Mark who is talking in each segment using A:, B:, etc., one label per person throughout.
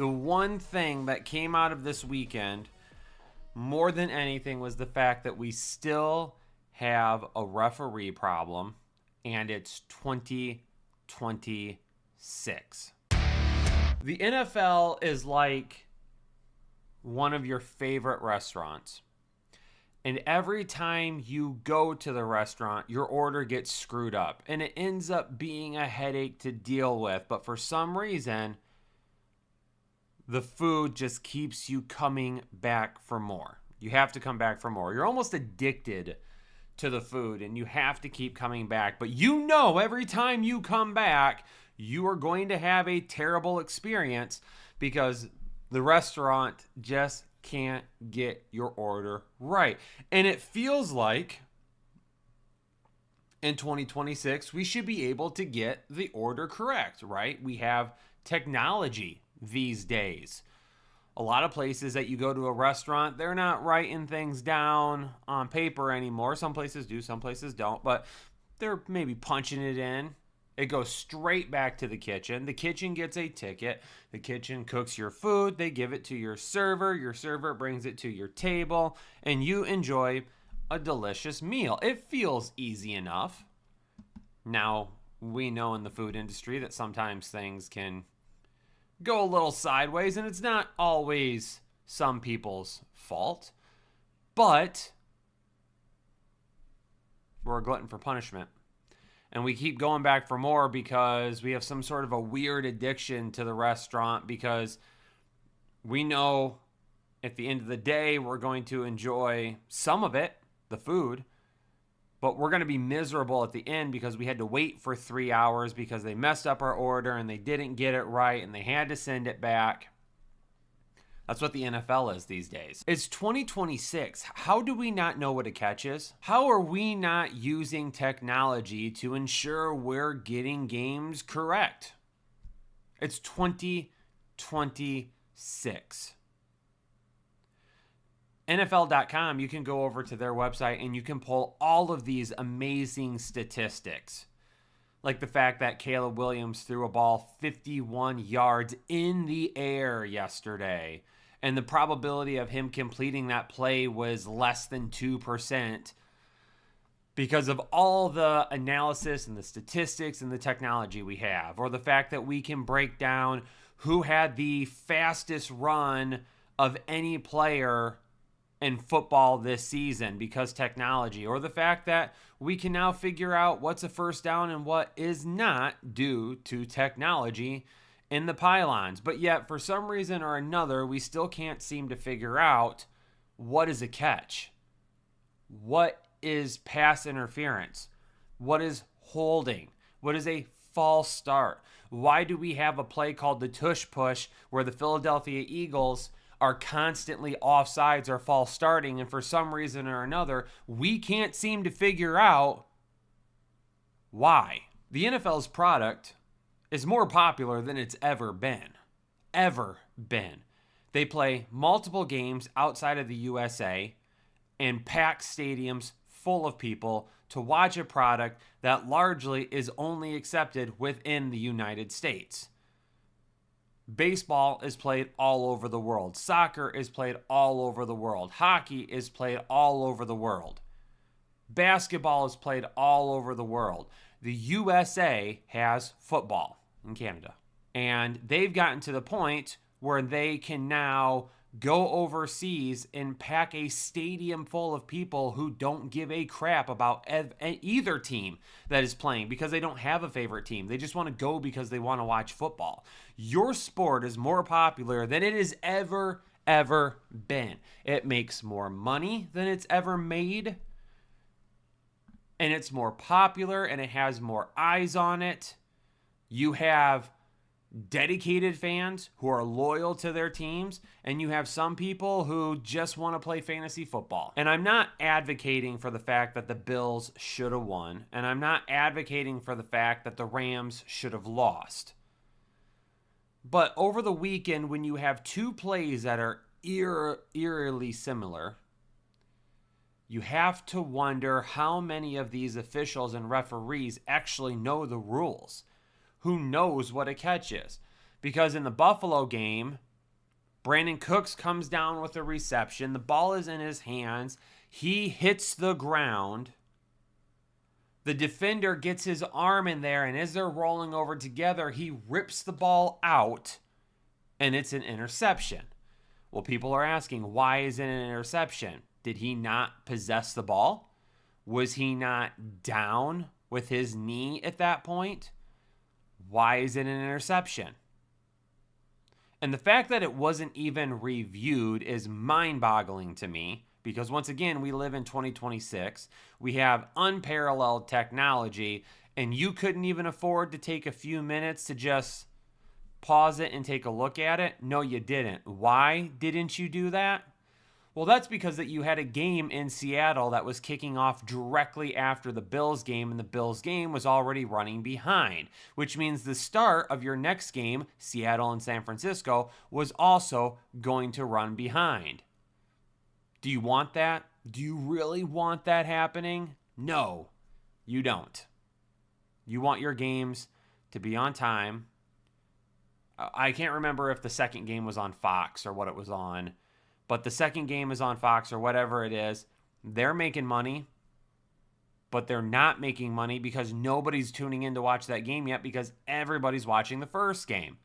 A: The one thing that came out of this weekend more than anything was the fact that we still have a referee problem, and it's 2026. The NFL is like one of your favorite restaurants. And every time you go to the restaurant, your order gets screwed up. And it ends up being a headache to deal with. But for some reason, the food just keeps you coming back for more. You have to come back for more. You're almost addicted to the food, and you have to keep coming back. But you know every time you come back, you are going to have a terrible experience because the restaurant just can't get your order right. And it feels like in 2026, we should be able to get the order correct, right? We have technology these days. A lot of places that you go to a restaurant, they're not writing things down on paper anymore. Some places do, some places don't, but they're maybe punching it in. It goes straight back to the kitchen. The kitchen gets a ticket. The kitchen cooks your food. They give it to your server. Your server brings it to your table, and you enjoy a delicious meal. It feels easy enough. Now, we know in the food industry that sometimes things can go a little sideways, and it's not always some people's fault, but we're a glutton for punishment. And we keep going back for more because we have some sort of a weird addiction to the restaurant, because we know at the end of the day we're going to enjoy some of it, the food, but we're going to be miserable at the end because we had to wait for 3 hours because they messed up our order and they didn't get it right and they had to send it back. That's what the NFL is these days. It's 2026. How do we not know what a catch is? How are we not using technology to ensure we're getting games correct? It's 2026. NFL.com, you can go over to their website and you can pull all of these amazing statistics. Like the fact that Caleb Williams threw a ball 51 yards in the air yesterday, and the probability of him completing that play was less than 2% because of all the analysis and the statistics and the technology we have. Or the fact that we can break down who had the fastest run of any player in football this season because technology. Or the fact that we can now figure out what's a first down and what is not due to technology in the pylons. But yet, for some reason or another, we still can't seem to figure out what is a catch. What is pass interference? What is holding? What is a false start? Why do we have a play called the tush push where the Philadelphia Eagles are constantly offsides or false starting, and for some reason or another, we can't seem to figure out why? The NFL's product is more popular than it's ever been. Ever been. They play multiple games outside of the USA and pack stadiums full of people to watch a product that largely is only accepted within the United States. Baseball is played all over the world. Soccer is played all over the world. Hockey is played all over the world. Basketball is played all over the world. The USA has football in Canada. And they've gotten to the point where they can now go overseas and pack a stadium full of people who don't give a crap about either team that is playing because they don't have a favorite team. They just want to go because they want to watch football. Your sport is more popular than it has ever been. It makes more money than it's ever made. And it's more popular and it has more eyes on it. You have dedicated fans who are loyal to their teams, and you have some people who just want to play fantasy football. And I'm not advocating for the fact that the Bills should have won, and I'm not advocating for the fact that the Rams should have lost. But over the weekend, when you have two plays that are eerily similar, you have to wonder how many of these officials and referees actually know the rules. Who knows what a catch is? Because in the Buffalo game, Brandon Cooks comes down with a reception. The ball is in his hands. He hits the ground. The defender gets his arm in there, and as they're rolling over together, he rips the ball out, and it's an interception. Well, people are asking, why is it an interception? Did he not possess the ball? Was he not down with his knee at that point? Why is it an interception? And the fact that it wasn't even reviewed is mind-boggling to me, because once again, we live in 2026. We have unparalleled technology, and you couldn't even afford to take a few minutes to just pause it and take a look at it? No, you didn't. Why didn't you do that? Well, that's because that you had a game in Seattle that was kicking off directly after the Bills game, and the Bills game was already running behind, which means the start of your next game, Seattle and San Francisco, was also going to run behind. Do you want that? Do you really want that happening? No, you don't. You want your games to be on time. I can't remember if the second game was on Fox or what it was on, but the second game is on Fox or whatever it is. They're making money, but they're not making money because nobody's tuning in to watch that game yet because everybody's watching the first game.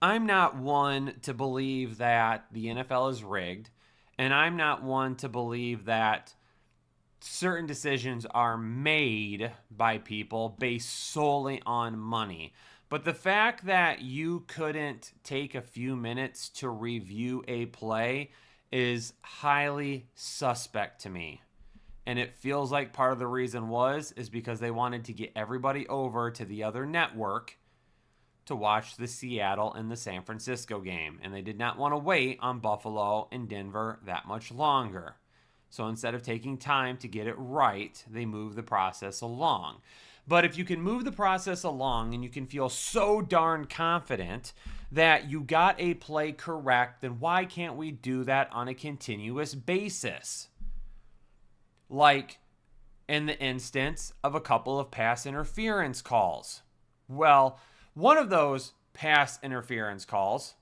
A: I'm not one to believe that the NFL is rigged, and I'm not one to believe that certain decisions are made by people based solely on money. But the fact that you couldn't take a few minutes to review a play is highly suspect to me. And it feels like part of the reason is because they wanted to get everybody over to the other network to watch the Seattle and the San Francisco game. And they did not want to wait on Buffalo and Denver that much longer. So instead of taking time to get it right, they move the process along. But if you can move the process along and you can feel so darn confident that you got a play correct, then why can't we do that on a continuous basis? Like in the instance of a couple of pass interference calls. Well, one of those pass interference calls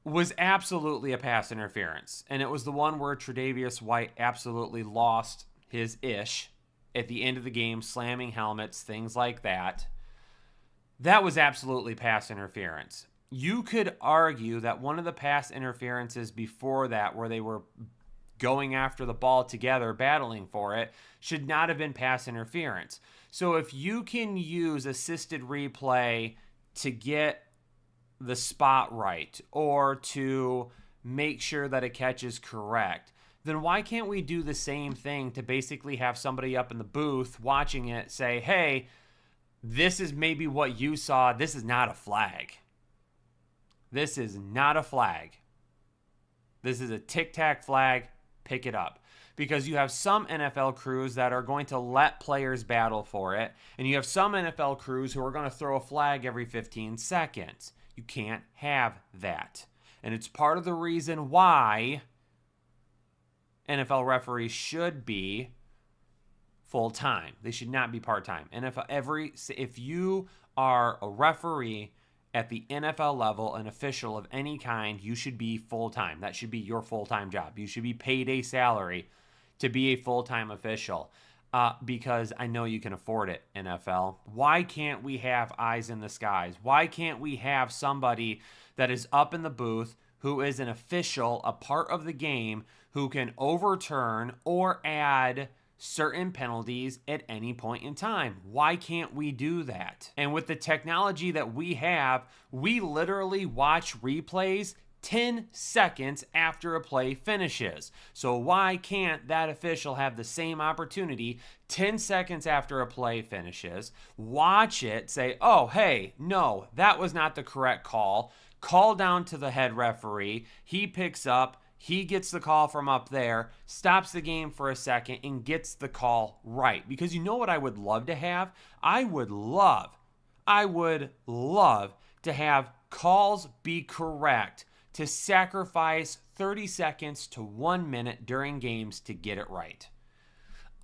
A: was absolutely a pass interference. And it was the one where Tre'Davious White absolutely lost his ish at the end of the game, slamming helmets, things like that. That was absolutely pass interference. You could argue that one of the pass interferences before that, where they were going after the ball together, battling for it, should not have been pass interference. So if you can use assisted replay to get the spot right or to make sure that a catch is correct, then why can't we do the same thing to basically have somebody up in the booth watching it say, hey, this is maybe what you saw. This is not a flag. This is not a flag. This is a tic-tac flag. Pick it up. Because you have some NFL crews that are going to let players battle for it, and you have some NFL crews who are going to throw a flag every 15 seconds. You can't have that. And it's part of the reason why NFL referees should be full-time. They should not be part-time. If you are a referee at the NFL level, an official of any kind, you should be full-time. That should be your full-time job. You should be paid a salary to be a full-time official because I know you can afford it, NFL. Why can't we have eyes in the skies? Why can't we have somebody that is up in the booth who is an official, a part of the game, who can overturn or add certain penalties at any point in time? Why can't we do that? And with the technology that we have, we literally watch replays 10 seconds after a play finishes. So why can't that official have the same opportunity 10 seconds after a play finishes, watch it, say, oh, hey, no, that was not the correct call, call down to the head referee, he picks up, he gets the call from up there, stops the game for a second, and gets the call right. Because you know what I would love to have? I would love to have calls be correct, to sacrifice 30 seconds to 1 minute during games to get it right.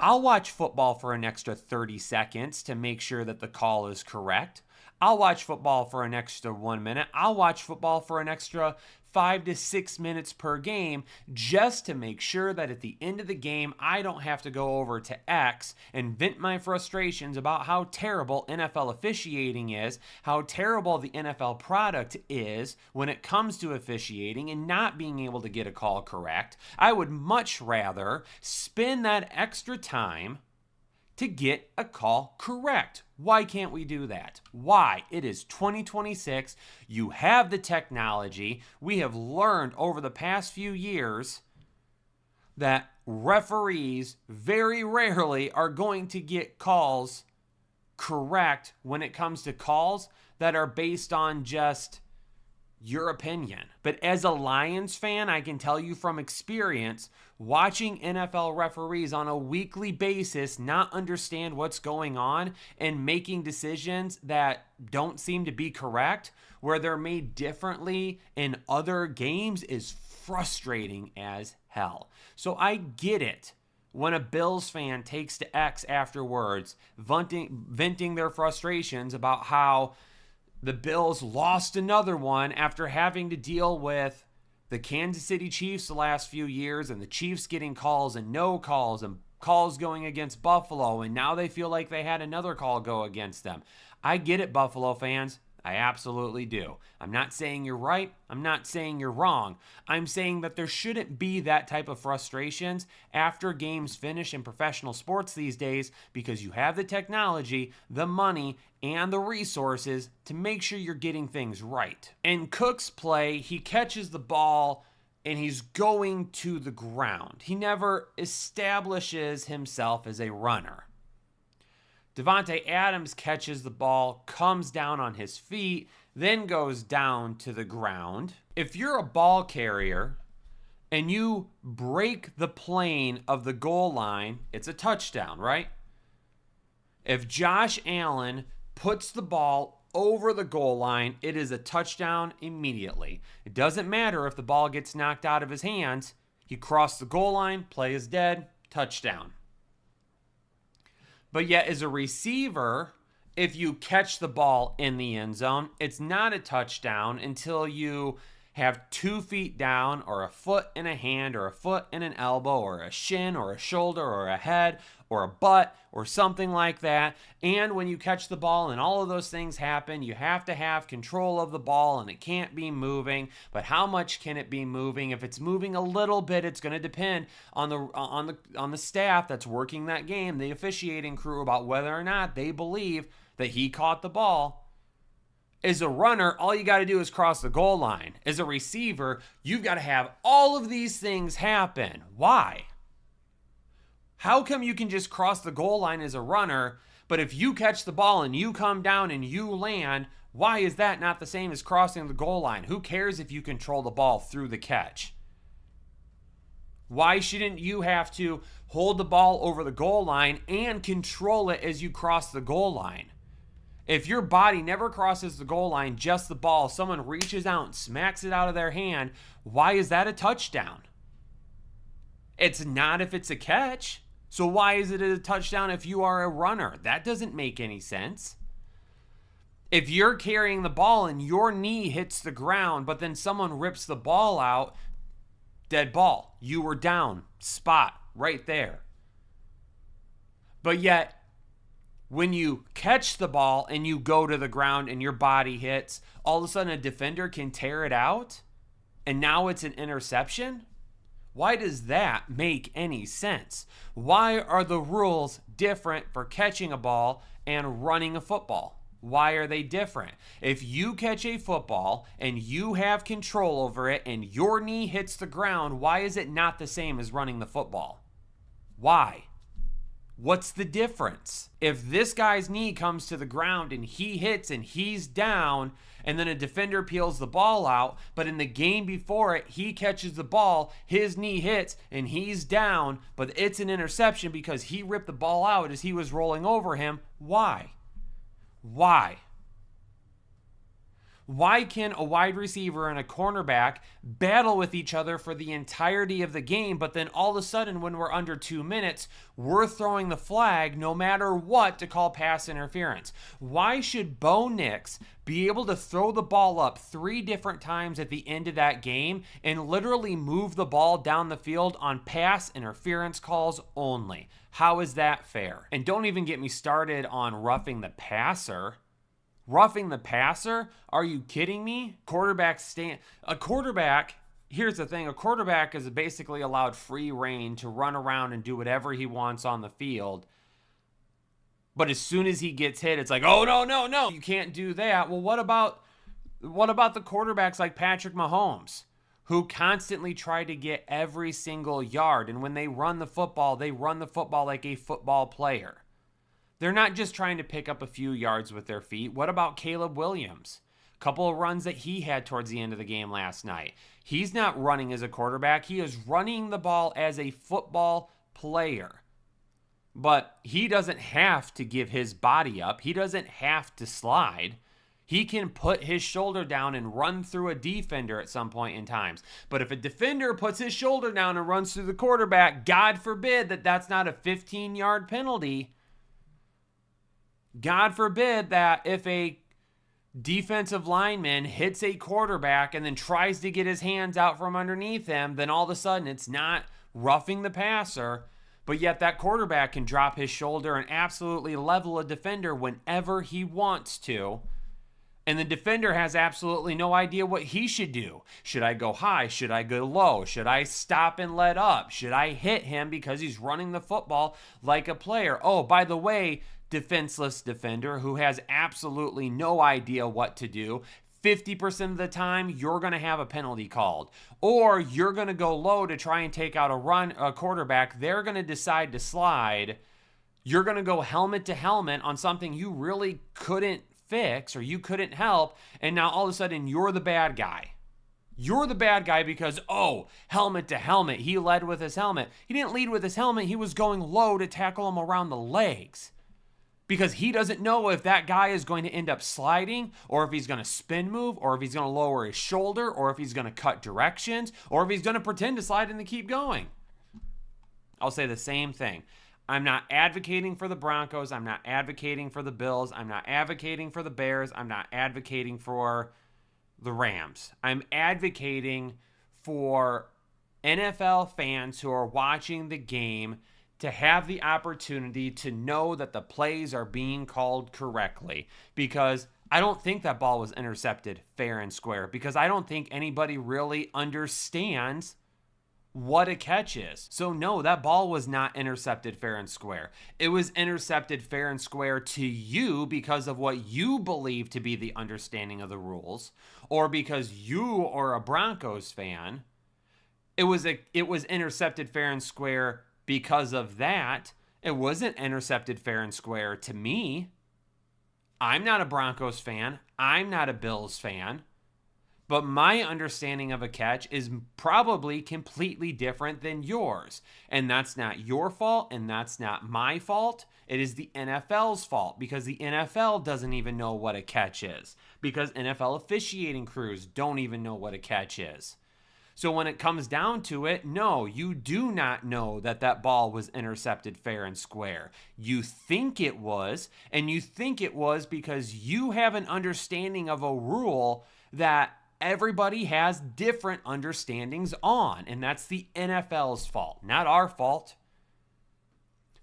A: I'll watch football for an extra 30 seconds to make sure that the call is correct. I'll watch football for an extra 1 minute. I'll watch football for an extra 5 to 6 minutes per game just to make sure that at the end of the game, I don't have to go over to X and vent my frustrations about how terrible NFL officiating is, how terrible the NFL product is when it comes to officiating and not being able to get a call correct. I would much rather spend that extra time to get a call correct. Why can't we do that? Why? It is 2026. You have the technology. We have learned over the past few years that referees very rarely are going to get calls correct when it comes to calls that are based on just your opinion. But as a Lions fan, I can tell you from experience, watching NFL referees on a weekly basis not understand what's going on and making decisions that don't seem to be correct, where they're made differently in other games, is frustrating as hell. So I get it when a Bills fan takes to X afterwards, venting their frustrations about how the Bills lost another one after having to deal with the Kansas City Chiefs the last few years, and the Chiefs getting calls and no calls and calls going against Buffalo, and now they feel like they had another call go against them. I get it, Buffalo fans. I absolutely do. I'm not saying you're right. I'm not saying you're wrong. I'm saying that there shouldn't be that type of frustrations after games finish in professional sports these days, because you have the technology, the money, and the resources to make sure you're getting things right. In Cook's play, he catches the ball and he's going to the ground. He never establishes himself as a runner. Devontae Adams catches the ball, comes down on his feet, then goes down to the ground. If you're a ball carrier and you break the plane of the goal line, it's a touchdown, right? If Josh Allen puts the ball over the goal line, it is a touchdown immediately. It doesn't matter if the ball gets knocked out of his hands. He crossed the goal line, play is dead, touchdown. But yet, as a receiver, if you catch the ball in the end zone, it's not a touchdown until you have 2 feet down, or a foot and a hand, or a foot and an elbow, or a shin, or a shoulder, or a head, or a butt, or something like that. And when you catch the ball and all of those things happen, you have to have control of the ball, and it can't be moving. But how much can it be moving? If it's moving a little bit, it's going to depend on the staff that's working that game, the officiating crew, about whether or not they believe that he caught the ball. As a runner, all you got to do is cross the goal line. As a receiver, you've got to have all of these things happen. Why? How come you can just cross the goal line as a runner, but if you catch the ball and you come down and you land, why is that not the same as crossing the goal line? Who cares if you control the ball through the catch? Why shouldn't you have to hold the ball over the goal line and control it as you cross the goal line? If your body never crosses the goal line, just the ball, someone reaches out and smacks it out of their hand, why is that a touchdown? It's not if it's a catch. So why is it a touchdown if you are a runner? That doesn't make any sense. If you're carrying the ball and your knee hits the ground, but then someone rips the ball out, dead ball. You were down. Spot right there. But yet, when you catch the ball and you go to the ground and your body hits, all of a sudden a defender can tear it out and now it's an interception? Why does that make any sense? Why are the rules different for catching a ball and running a football? Why are they different? If you catch a football and you have control over it and your knee hits the ground, why is it not the same as running the football? Why? What's the difference? If this guy's knee comes to the ground and he hits and he's down, and then a defender peels the ball out, but in the game before it, he catches the ball, his knee hits, and he's down, but it's an interception because he ripped the ball out as he was rolling over him, why? Why? Why can a wide receiver and a cornerback battle with each other for the entirety of the game, but then all of a sudden when we're under 2 minutes, we're throwing the flag no matter what to call pass interference? Why should Bo Nix be able to throw the ball up 3 different times at the end of that game and literally move the ball down the field on pass interference calls only? How is that fair? And don't even get me started on roughing the passer. Roughing the passer? Are you kidding me? A quarterback, here's the thing, a quarterback is basically allowed free reign to run around and do whatever he wants on the field. But as soon as he gets hit, it's like, oh, no, you can't do that. Well, what about the quarterbacks like Patrick Mahomes, who constantly try to get every single yard? And when they run the football like a football player. They're not just trying to pick up a few yards with their feet. What about Caleb Williams? A couple of runs that he had towards the end of the game last night. He's not running as a quarterback. He is running the ball as a football player. But he doesn't have to give his body up. He doesn't have to slide. He can put his shoulder down and run through a defender at some point in times. But if a defender puts his shoulder down and runs through the quarterback, God forbid that's not a 15-yard penalty. God forbid that if a defensive lineman hits a quarterback and then tries to get his hands out from underneath him, then all of a sudden it's not roughing the passer, but yet that quarterback can drop his shoulder and absolutely level a defender whenever he wants to. And the defender has absolutely no idea what he should do. Should I go high? Should I go low? Should I stop and let up? Should I hit him because he's running the football like a player? Oh, by the way, defenseless defender who has absolutely no idea what to do, 50% of the time you're going to have a penalty called, or you're going to go low to try and take out a quarterback. They're going to decide to slide. You're going to go helmet to helmet on something you really couldn't fix or you couldn't help, and now all of a sudden you're the bad guy. You're the bad guy because, helmet to helmet, he led with his helmet. He didn't lead with his helmet. He was going low to tackle him around the legs. Because he doesn't know if that guy is going to end up sliding, or if he's going to spin move, or if he's going to lower his shoulder, or if he's going to cut directions, or if he's going to pretend to slide and then keep going. I'll say the same thing. I'm not advocating for the Broncos. I'm not advocating for the Bills. I'm not advocating for the Bears. I'm not advocating for the Rams. I'm advocating for NFL fans who are watching the game to have the opportunity to know that the plays are being called correctly. Because I don't think that ball was intercepted fair and square. Because I don't think anybody really understands what a catch is. So no, that ball was not intercepted fair and square. It was intercepted fair and square to you because of what you believe to be the understanding of the rules, or because you are a Broncos fan. It was intercepted fair and square because of that. It wasn't intercepted fair and square to me. I'm not a Broncos fan. I'm not a Bills fan. But my understanding of a catch is probably completely different than yours. And that's not your fault, and that's not my fault. It is the NFL's fault, because the NFL doesn't even know what a catch is. Because NFL officiating crews don't even know what a catch is. So when it comes down to it, no, you do not know that that ball was intercepted fair and square. You think it was, and you think it was because you have an understanding of a rule that everybody has different understandings on, and that's the NFL's fault, not our fault.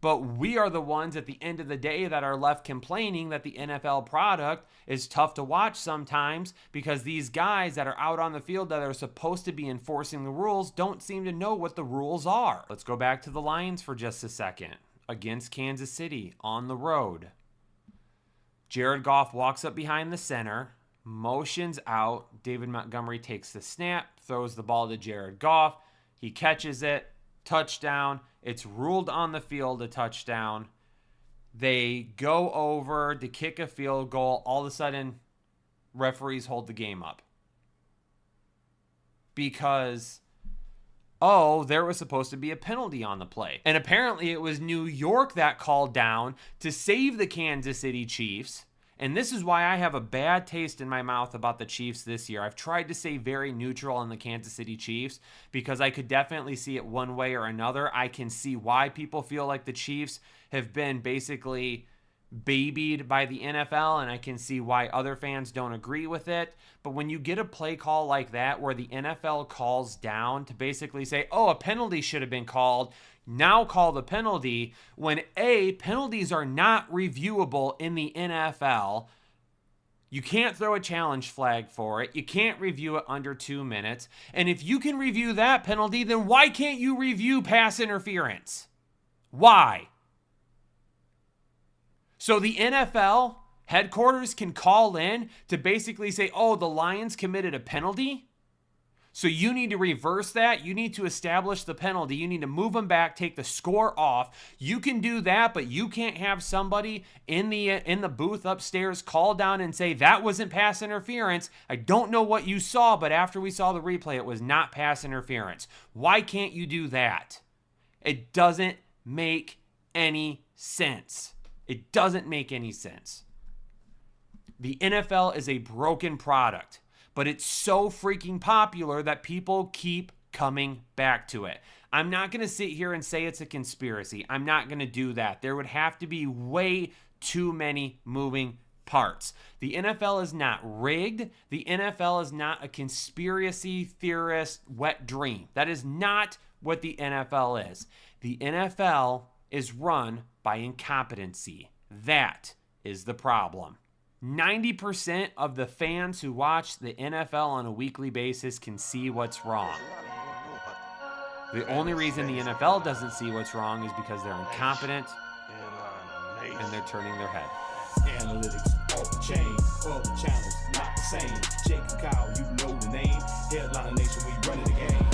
A: But we are the ones at the end of the day that are left complaining that the NFL product is tough to watch sometimes, because these guys that are out on the field that are supposed to be enforcing the rules don't seem to know what the rules are. Let's go back to the Lions for just a second. Against Kansas City on the road, Jared Goff walks up behind the center, motions out. David Montgomery takes the snap, throws the ball to Jared Goff. He catches it. Touchdown. It's ruled on the field a touchdown. They go over to kick a field goal. All of a sudden, referees hold the game up. Because, there was supposed to be a penalty on the play. And apparently it was New York that called down to save the Kansas City Chiefs. And this is why I have a bad taste in my mouth about the Chiefs this year. I've tried to stay very neutral on the Kansas City Chiefs because I could definitely see it one way or another. I can see why people feel like the Chiefs have been basically babied by the NFL, and I can see why other fans don't agree with it. But when you get a play call like that where the NFL calls down to basically say, oh, a penalty should have been called, now call the penalty, when penalties are not reviewable in the NFL. You can't throw a challenge flag for it. You can't review it under 2 minutes. And if you can review that penalty, then why can't you review pass interference? Why? So the NFL headquarters can call in to basically say, oh, the Lions committed a penalty, so you need to reverse that. You need to establish the penalty. You need to move them back, take the score off. You can do that, but you can't have somebody in the booth upstairs call down and say, that wasn't pass interference. I don't know what you saw, but after we saw the replay, it was not pass interference. Why can't you do that? It doesn't make any sense. It doesn't make any sense. The NFL is a broken product, but it's so freaking popular that people keep coming back to it. I'm not going to sit here and say it's a conspiracy. I'm not going to do that. There would have to be way too many moving parts. The NFL is not rigged. The NFL is not a conspiracy theorist wet dream. That is not what the NFL is. The NFL is run by incompetency. That is the problem. 90% of the fans who watch the NFL on a weekly basis can see what's wrong. The only reason the NFL doesn't see what's wrong is because they're incompetent and they're turning their head.
B: Analytics off the chain, all the channels not the same. Jake and Kyle, you know the name. Headline Nation, we running the game.